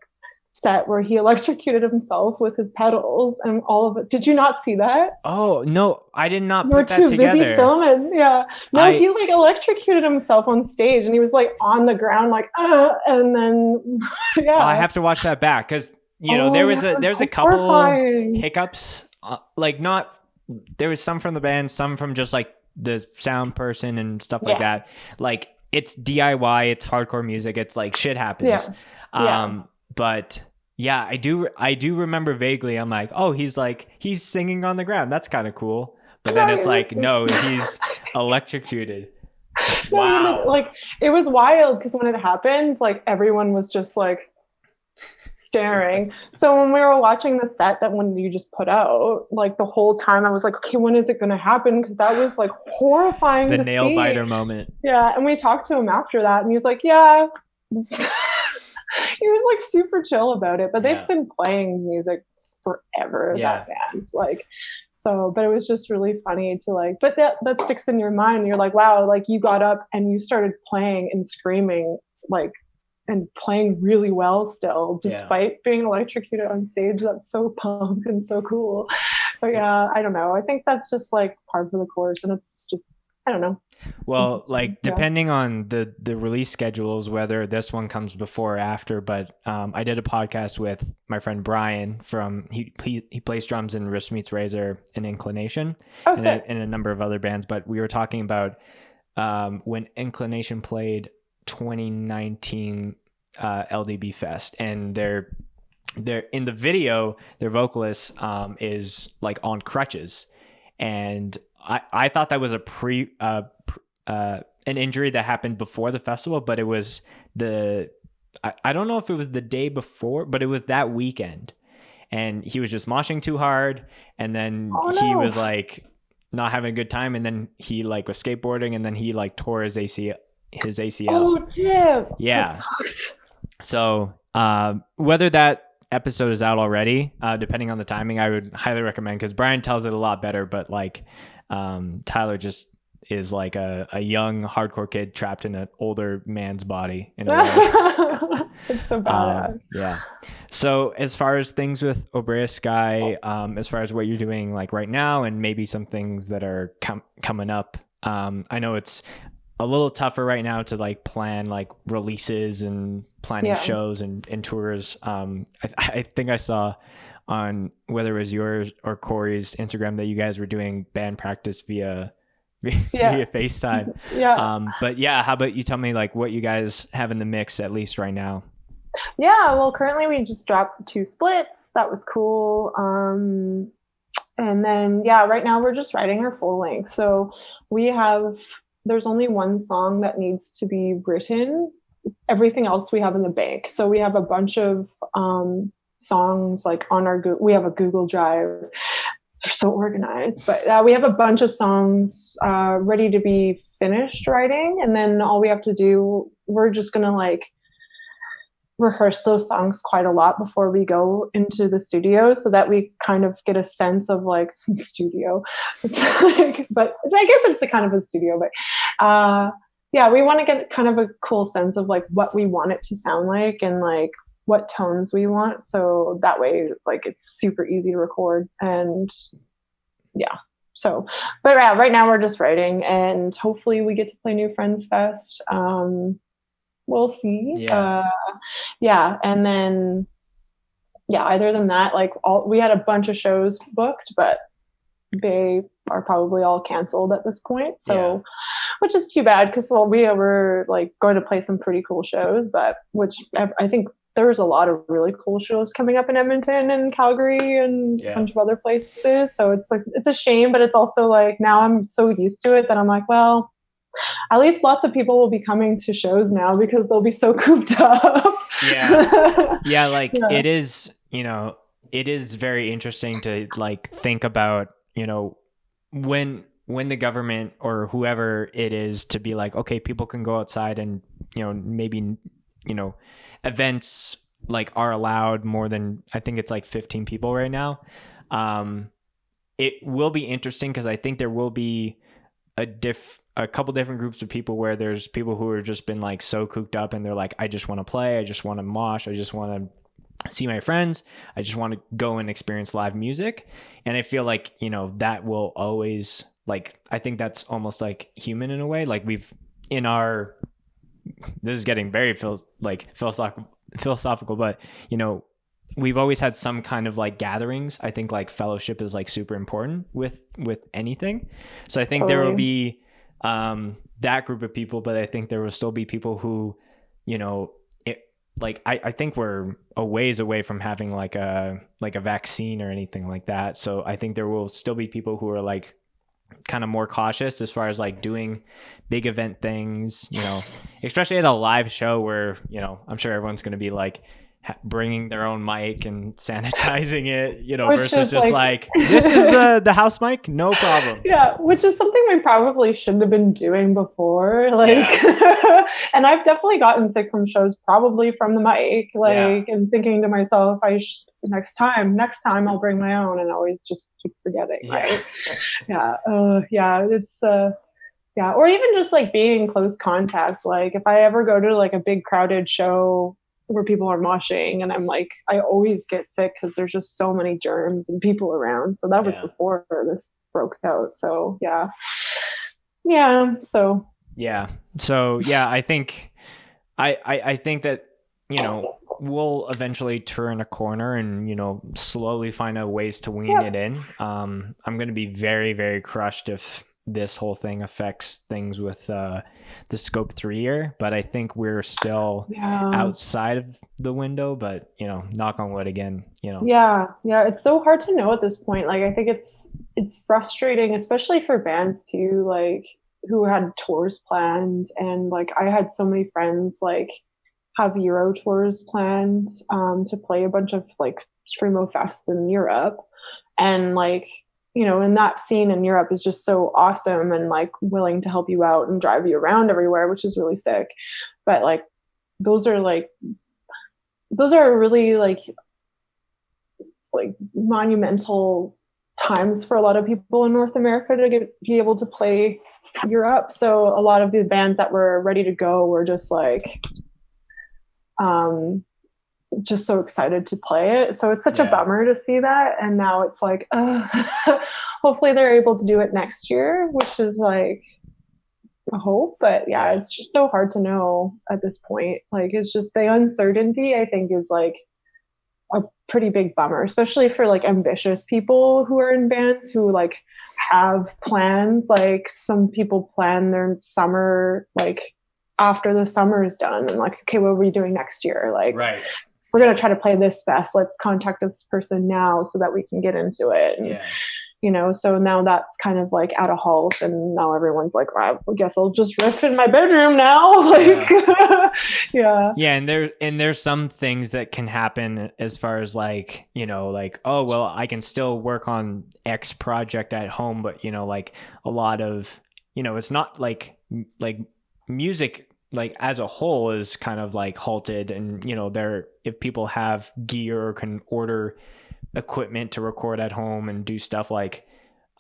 set where he electrocuted himself with his pedals and all of it. Did you not see that? Oh no, I did not put that together. Busy filming. He like electrocuted himself on stage, and he was like on the ground like and then I have to watch that back, because there was a couple hiccups, like not. There was some from the band, some from just like the sound person and stuff like that. Like it's DIY, it's hardcore music, it's like shit happens. But yeah, I do remember vaguely. I'm like, oh, he's singing on the ground. That's kind of cool. But then it's like, no, he's electrocuted. Wow. Like it was wild, because when it happened, like everyone was just like staring. So when we were watching the set that when you just put out, like the whole time I was like, okay, when is it going to happen? Because that was like horrifying. The nail biter moment. Yeah, and we talked to him after that, and he was like, yeah. He was like super chill about it. But they've been playing music forever. That band, like. So, but it was just really funny to like, but that sticks in your mind. You're like, wow, like you got up and you started playing and screaming, like, and playing really well still, despite being electrocuted on stage. That's so punk and so cool. But yeah, I don't know. I think that's just like par for the course, and it's just, I don't know. Well, like depending on the release schedules, whether this one comes before or after, but I did a podcast with my friend Brian he plays drums in Wrist Meets Razor and Inclination, and a number of other bands. But we were talking about when Inclination played 2019 LDB Fest, and they're in the video, their vocalist is like on crutches, and I thought that was an injury that happened before the festival, but it was I don't know if it was the day before, but it was that weekend, and he was just moshing too hard, and then he was like not having a good time, and then he like was skateboarding, and then he like tore his ACL. Oh, damn. Yeah. That sucks. So whether that episode is out already, depending on the timing, I would highly recommend, because Brian tells it a lot better, but like Tyler just is like a young hardcore kid trapped in an older man's body in a way. It's so bad. Yeah. So as far as things with OBROA-SKAI, as far as what you're doing like right now, and maybe some things that are coming up I know it's a little tougher right now to like plan like releases and planning Yeah. shows and tours. I think I saw on whether it was yours or Corey's Instagram that you guys were doing band practice via Yeah. FaceTime. Yeah. But yeah, how about you tell me like what you guys have in the mix at least right now? Yeah. Well, currently we just dropped 2 splits. That was cool. And then, yeah, right now we're just writing our full length. So we have, there's only one song that needs to be written. Everything else we have in the bank. So we have a bunch of songs like on our, we have a Google Drive. They're so organized, but we have a bunch of songs ready to be finished writing. And then all we have to do, we're just going to like rehearse those songs quite a lot before we go into the studio so that we kind of get a sense of like some studio. It's like, but it's, I guess it's a kind of a studio, but yeah, we want to get kind of a cool sense of like what we want it to sound like and like what tones we want. So that way, like it's super easy to record and yeah. So, but yeah, right now we're just writing and hopefully we get to play New Friends Fest. We'll see. Yeah. Yeah, and then yeah, other than that, like all we had a bunch of shows booked, but they are probably all canceled at this point. So, Yeah. which is too bad because well, we were like going to play some pretty cool shows, but which I think there's a lot of really cool shows coming up in Edmonton and Calgary and a bunch of other places. So it's like it's a shame, but it's also like now I'm so used to it that I'm like, well, at least lots of people will be coming to shows now because they'll be so cooped up. Yeah, like yeah. It is, you know, it is very interesting to like think about, you know, when the government or whoever it is to be like, okay, people can go outside and, you know, maybe, you know, events like are allowed more than, I think it's like 15 people right now. It will be interesting because I think there will be a couple different groups of people where there's people who have just been like so cooped up and they're like, I just want to play, I just want to mosh, I just want to see my friends, I just want to go and experience live music. And I feel like, you know, that will always like, I think that's almost like human in a way. Like we've in our, this is getting very philosophical, but you know, we've always had some kind of like gatherings. I think like fellowship is like super important with anything. So I think there will be that group of people, but I think there will still be people who, you know, like I think we're a ways away from having like a vaccine or anything like that. So I think there will still be people who are like kind of more cautious as far as like doing big event things, you know, especially at a live show where, you know, I'm sure everyone's going to be like bringing their own mic and sanitizing it, you know, which versus just like this is the house mic, no problem. Yeah, which is something we probably shouldn't have been doing before. Like, and I've definitely gotten sick from shows, probably from the mic, like, and thinking to myself, next time I'll bring my own, and always just keep forgetting. Right? It's yeah, or even just like being in close contact. Like, if I ever go to like a big crowded show where people are moshing and I'm like, I always get sick because there's just so many germs and people around. So that was before this broke out. So so I think I think that, you know, we'll eventually turn a corner and, you know, slowly find a ways to wean it in. I'm going to be very, very crushed if this whole thing affects things with the scope 3 year, but I think we're still outside of the window, but you know, knock on wood again, you know. It's so hard to know at this point. Like I think it's frustrating, especially for bands too, like who had tours planned, and like I had so many friends like have Euro tours planned to play a bunch of like Screamo Fest in Europe, and like, you know, and that scene in Europe is just so awesome and like willing to help you out and drive you around everywhere, which is really sick. But like, those are really like monumental times for a lot of people in North America to be able to play Europe. So a lot of the bands that were ready to go were just like, just so excited to play it. So it's such a bummer to see that. And now it's like, hopefully they're able to do it next year, which is like, hope, but yeah, it's just so hard to know at this point. Like, it's just the uncertainty, I think, is like a pretty big bummer, especially for like ambitious people who are in bands who like have plans. Like, some people plan their summer like after the summer is done, and like, okay, what are we doing next year? Like, Right. we're going to try to play this fest. Let's contact this person now so that we can get into it. And, you know, so now that's kind of like at a halt, and now everyone's like, well, I guess I'll just riff in my bedroom now. Like, yeah. And there's some things that can happen as far as like, you know, like, oh, well, I can still work on X project at home, but you know, like a lot of, you know, it's not like music like as a whole is kind of like halted, and you know, if people have gear or can order equipment to record at home and do stuff, like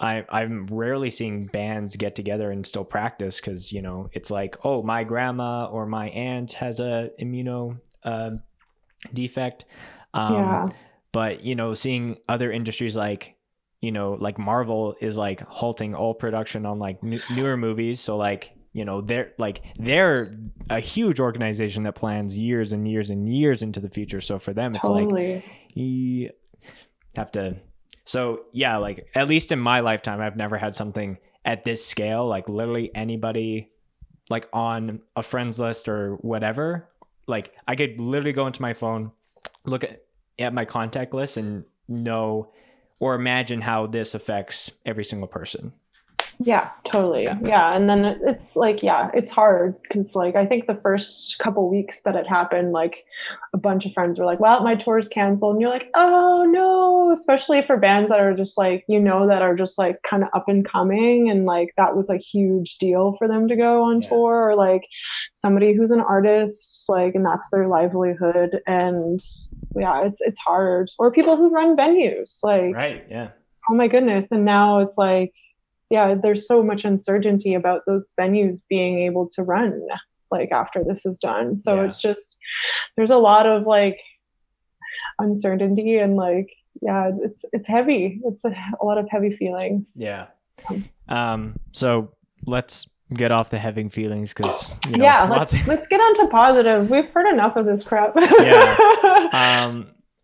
I'm rarely seeing bands get together and still practice, because you know, it's like, oh, my grandma or my aunt has a immuno defect. But you know, seeing other industries like, you know, like Marvel is like halting all production on like newer movies, so like, you know, they're a huge organization that plans years and years and years into the future. So for them, it's like you have to. So yeah, like at least in my lifetime, I've never had something at this scale. Like literally anybody, like on a friends list or whatever, like I could literally go into my phone, look at my contact list, and know or imagine how this affects every single person. Yeah, totally. Yeah. And then it's like, yeah, it's hard because like I think the first couple weeks that it happened, like a bunch of friends were like, well, my tour's canceled. And you're like, oh no, especially for bands that are just like, you know, that are just like kind of up and coming. And like that was a huge deal for them to go on tour, or like somebody who's an artist, like, and that's their livelihood. And yeah, it's hard. Or people who run venues, like, oh my goodness. And now it's like, yeah, there's so much uncertainty about those venues being able to run like after this is done. So it's just, there's a lot of like uncertainty, and like, yeah, it's heavy. It's a lot of heavy feelings. Yeah. So let's get off the heavy feelings, because you know, let's get on to positive. We've heard enough of this crap.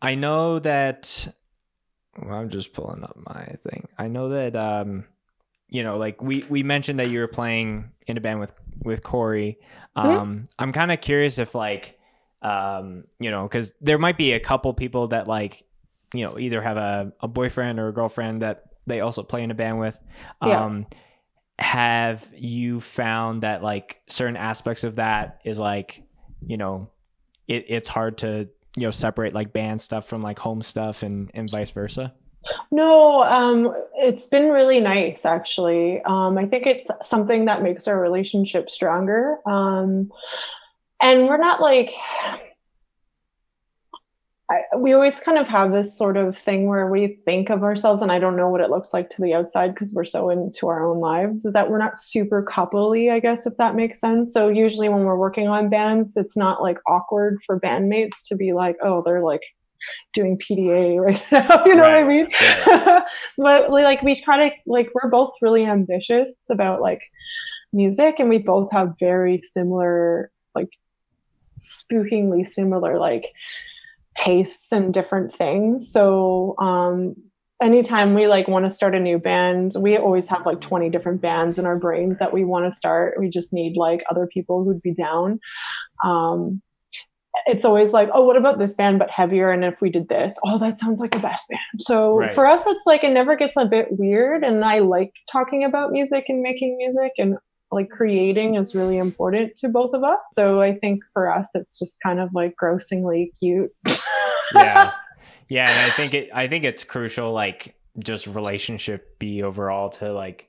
I know that, well, I'm just pulling up my thing. I know that you know, like we mentioned that you were playing in a band with Corey. I'm kind of curious if like, you know, because there might be a couple people that like, you know, either have a boyfriend or a girlfriend that they also play in a band with. Have you found that like certain aspects of that is like, you know, it's hard to, you know, separate like band stuff from like home stuff, and vice versa? No, it's been really nice, actually. I think it's something that makes our relationship stronger. And we're not like, we always kind of have this sort of thing where we think of ourselves, and I don't know what it looks like to the outside because we're so into our own lives, is that we're not super coupley, I guess, if that makes sense. So usually when we're working on bands, it's not like awkward for bandmates to be like, oh, they're like doing PDA right now, you know what I mean? But like we try to, like, we're both really ambitious about like music, and we both have very similar, like spookingly similar like tastes and different things. So anytime we like want to start a new band, we always have like 20 different bands in our brains that we want to start. We just need like other people who'd be down. It's always like, oh, what about this band but heavier? And if we did this, oh, that sounds like the best band. So for us, it's like, it never gets a bit weird. And I like talking about music and making music, and like creating is really important to both of us. So I think for us, it's just kind of like grossingly cute. Yeah. And I think it's crucial, like just relationship be overall, to like,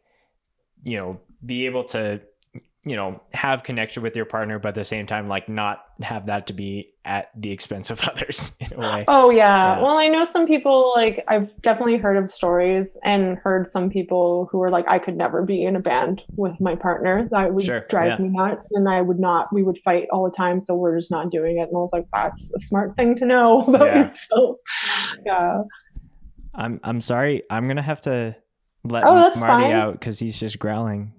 you know, be able to, you know, have connection with your partner, but at the same time, like not have that to be at the expense of others in a way. Oh yeah. Well, I know some people, like I've definitely heard of stories and heard some people who were like, I could never be in a band with my partner. That would drive me nuts, and we would fight all the time. So we're just not doing it. And I was like, that's a smart thing to know about yourself. Yeah. I'm sorry. I'm going to have to let That's Marty fine. out because he's just growling.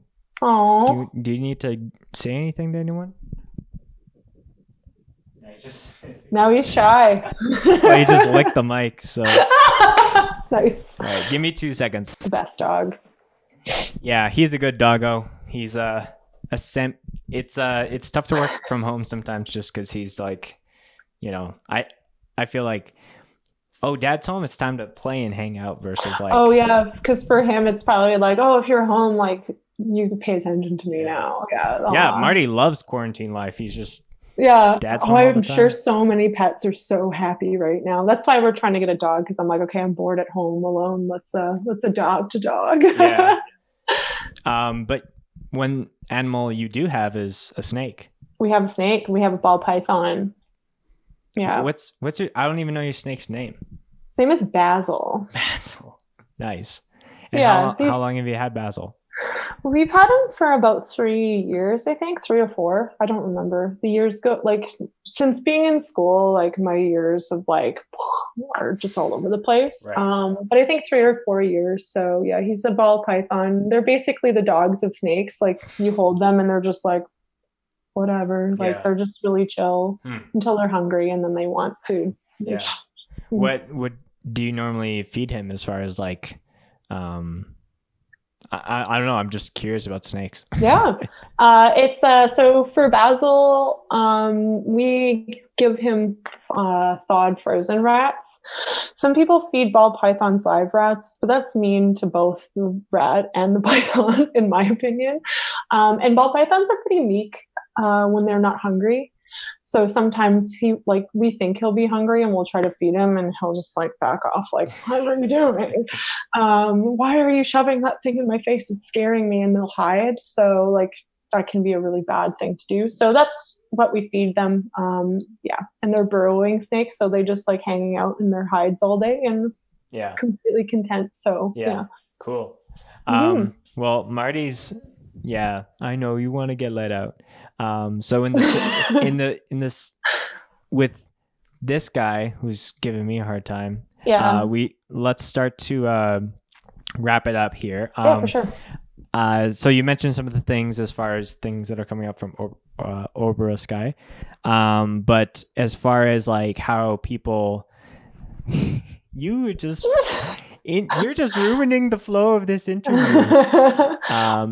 Oh, Do you need to say anything to anyone? now he's shy. Well, he just licked the mic, so. Nice. All right, give me 2 seconds. The best dog. Yeah, he's a good doggo. He's it's tough to work from home sometimes just because he's like, I feel like, oh, dad's home, it's time to play and hang out versus like. Oh yeah, because for him it's probably like, oh, if you're home, like you can pay attention to me now. Yeah. Yeah, Marty loves quarantine life. He's just. Yeah. Dad's home all the I'm time. sure so many pets are so happy right now. That's why we're trying to get a dog, because I'm like, okay, I'm bored at home alone. Let's adopt a dog. Yeah. But one animal you do have is a snake. We have a snake. We have a ball python. Yeah. What's your? I don't even know your snake's name. His name is Basil. Basil. Nice. And Yeah. how long have you had Basil? We've had him for about 3 years, I think, 3 or 4. I don't remember. The years go, like, since being in school, like my years of like are just all over the place. Right. But I think 3 or 4 years. So yeah, he's a ball python. They're basically the dogs of snakes. Like you hold them and they're just like whatever. Like they're just really chill until they're hungry and then they want food. Yeah. What do you normally feed him as far as like I don't know. I'm just curious about snakes. Yeah. It's so for Basil, we give him thawed frozen rats. Some people feed ball pythons live rats, but that's mean to both the rat and the python, in my opinion. And ball pythons are pretty meek when they're not hungry. So sometimes we think he'll be hungry and we'll try to feed him and he'll just like back off, like, what are you doing? Why are you shoving that thing in my face? It's scaring me, and they'll hide. So like that can be a really bad thing to do. So that's what we feed them. Yeah. And they're burrowing snakes. So they just like hanging out in their hides all day and completely content. So yeah. Cool. Well, Marty's, I know you want to get let out. So in this with this guy who's giving me a hard time, let's start to wrap it up here. For sure. So you mentioned some of the things as far as things that are coming up from OBROA-SKAI, but as far as like how people, you're just ruining the flow of this interview.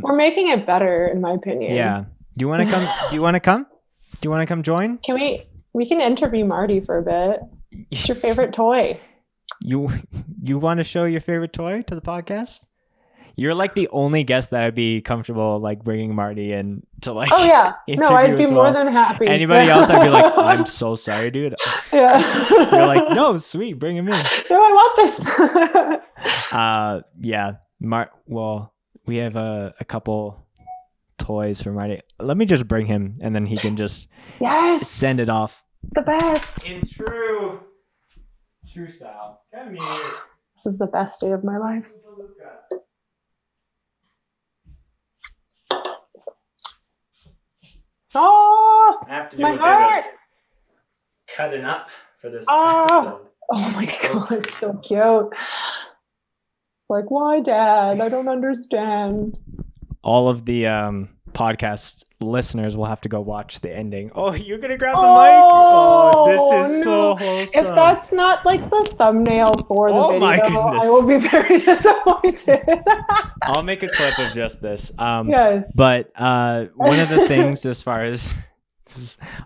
We're making it better, in my opinion. Yeah. Do you want to come? Do you want to come join? Can we can interview Marty for a bit. What's your favorite toy? You want to show your favorite toy to the podcast? You're like the only guest that I'd be comfortable like bringing Marty in to like. Oh yeah, no, I'd be more than happy. Anybody else, I'd be like, I'm so sorry, dude. Yeah. You're like, no, sweet, bring him in. No, I want this. Yeah. Well, we have a couple toys for Marty. Let me just bring him, and then he can just send it off. The best. In true style. Come here. This is the best day of my life. Oh, I have to do my a heart. bit of cutting up for this episode. Oh my god, it's so cute. It's like, why, Dad? I don't understand. All of the podcast listeners will have to go watch the ending. Oh, you're gonna grab the mic? Oh, this is so wholesome. If that's not like the thumbnail for the video, my goodness. I will be very disappointed. I'll make a clip of just this. Yes. But one of the things as far as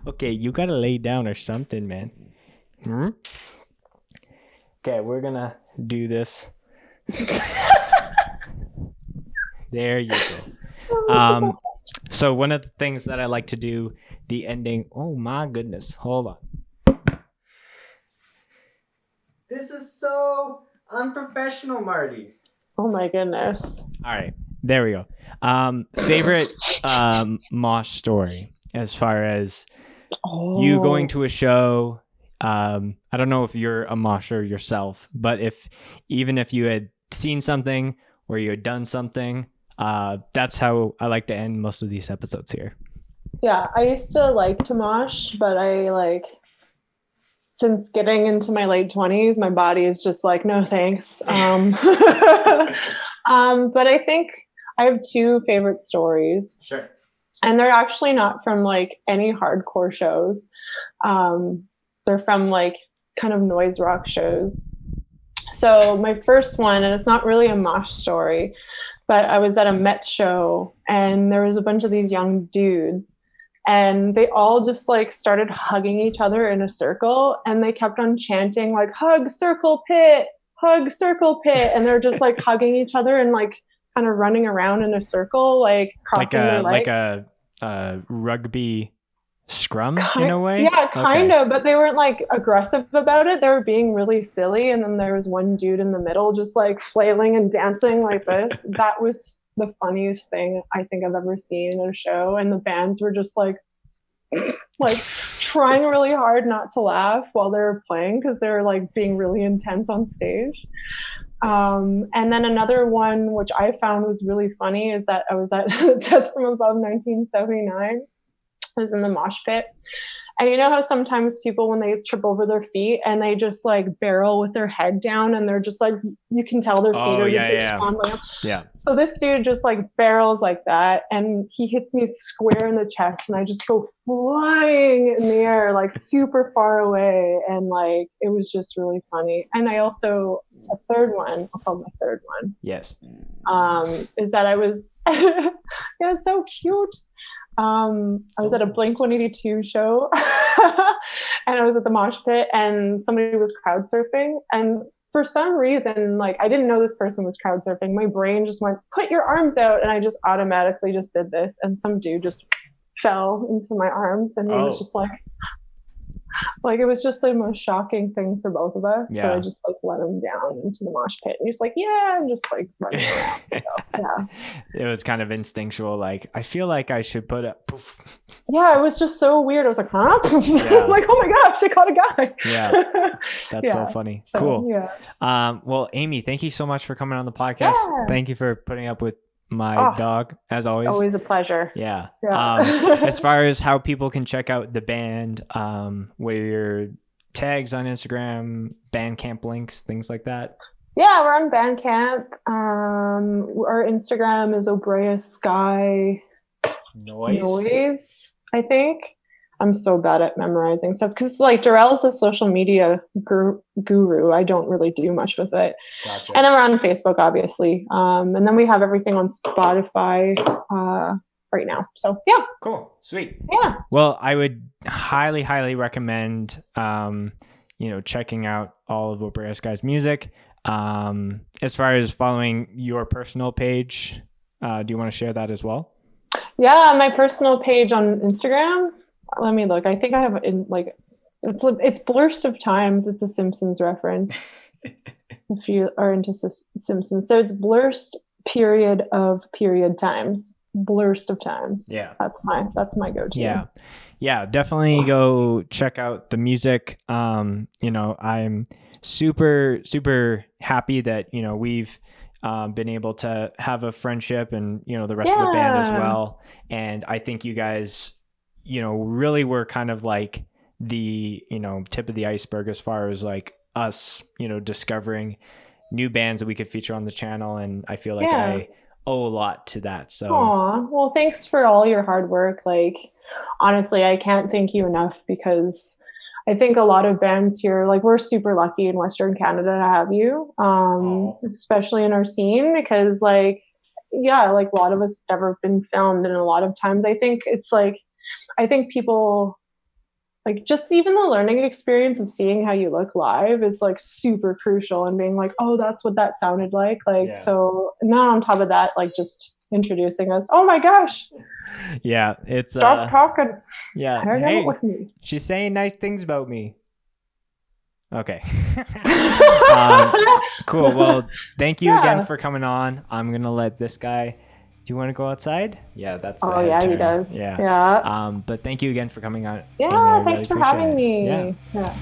okay, you gotta lay down or something, man. Okay, we're gonna do this. There you go. So one of the things that I like to do, the ending. Oh my goodness, hold on. This is so unprofessional, Marty. Oh my goodness. All right, there we go. Favorite Mosh story as far as you going to a show. I don't know if you're a mosher yourself, but even if you had seen something or you had done something, that's how I like to end most of these episodes here. Yeah, I used to like to mosh, but since getting into my late 20s, my body is just like, no thanks. But I think I have two favorite stories. Sure. And they're actually not from like any hardcore shows. They're from like kind of noise rock shows. So my first one, and it's not really a mosh story, but I was at a Met show and there was a bunch of these young dudes and they all just like started hugging each other in a circle and they kept on chanting like hug circle pit, and they're just like hugging each other and like kind of running around in a circle, like crossing their legs. Like a rugby scrum in a way. Yeah, kind of, but they weren't like aggressive about it. They were being really silly, and then there was one dude in the middle just like flailing and dancing like this. That was the funniest thing I think I've ever seen in a show, and the bands were just like trying really hard not to laugh while they were playing because they were like being really intense on stage. And then another one which I found was really funny is that I was at Death from Above 1979. I was in the mosh pit. And you know how sometimes people, when they trip over their feet and they just like barrel with their head down and they're just like, you can tell their feet are yeah. So this dude just like barrels like that and he hits me square in the chest and I just go flying in the air, like super far away. And like, it was just really funny. And I also, a third one, I'll call my third one. Yes. Is that I was, yeah, so cute. I was at a Blink-182 show and I was at the mosh pit and somebody was crowd surfing, and for some reason, like I didn't know this person was crowd surfing. My brain just went, put your arms out, and I just automatically just did this, and some dude just fell into my arms and he was just like it was just the most shocking thing for both of us. So I just like let him down into the mosh pit and he's like, yeah, I'm just like running around. So, yeah. It was kind of instinctual, like I feel like I should put a poof. Yeah, it was just so weird. I was like, huh? I'm like, oh my gosh, I caught a guy. Yeah. That's so funny. Cool. Well, Amy, thank you so much for coming on the podcast. Thank you for putting up with my dog, as always. Always a pleasure. Yeah. As far as how people can check out the band, what are your tags on Instagram, Bandcamp links, things like that? Yeah, we're on Bandcamp. Our Instagram is OBROA-SKAI noise, I think. I'm so bad at memorizing stuff because like Darrell's a social media guru. I don't really do much with it. Gotcha. And then we're on Facebook, obviously. And then we have everything on Spotify right now. So yeah. Cool. Sweet. Yeah. Well, I would highly, highly recommend, checking out all of OBROA-SKAI's music. As far as following your personal page, do you want to share that as well? Yeah, my personal page on Instagram. Let me look. I think I have it's Blurst of Times. It's a Simpsons reference. If you are into Simpsons, so it's Blurst times. Blurst of Times. Yeah, that's my go-to. Yeah. Definitely go check out the music. I'm super, super happy that we've been able to have a friendship and the rest of the band as well. And I think you guys really were kind of like the, tip of the iceberg as far as like us, discovering new bands that we could feature on the channel. And I feel like I owe a lot to that. So, well, thanks for all your hard work. Like, honestly, I can't thank you enough because I think a lot of bands here, like we're super lucky in Western Canada to have you, especially in our scene because like a lot of us never been filmed. And a lot of times I think it's like, I think people like just even the learning experience of seeing how you look live is like super crucial and being like, oh, that's what that sounded like. So now on top of that, like just introducing us. Oh my gosh. Yeah. It's stop talking. Yeah. Hey, with me. She's saying nice things about me. Okay. Cool. Well, thank you again for coming on. I'm going to let this guy. Do you want to go outside? Yeah, that's the head turn. He does. Yeah. But thank you again for coming on. Yeah, thanks for having me. Yeah.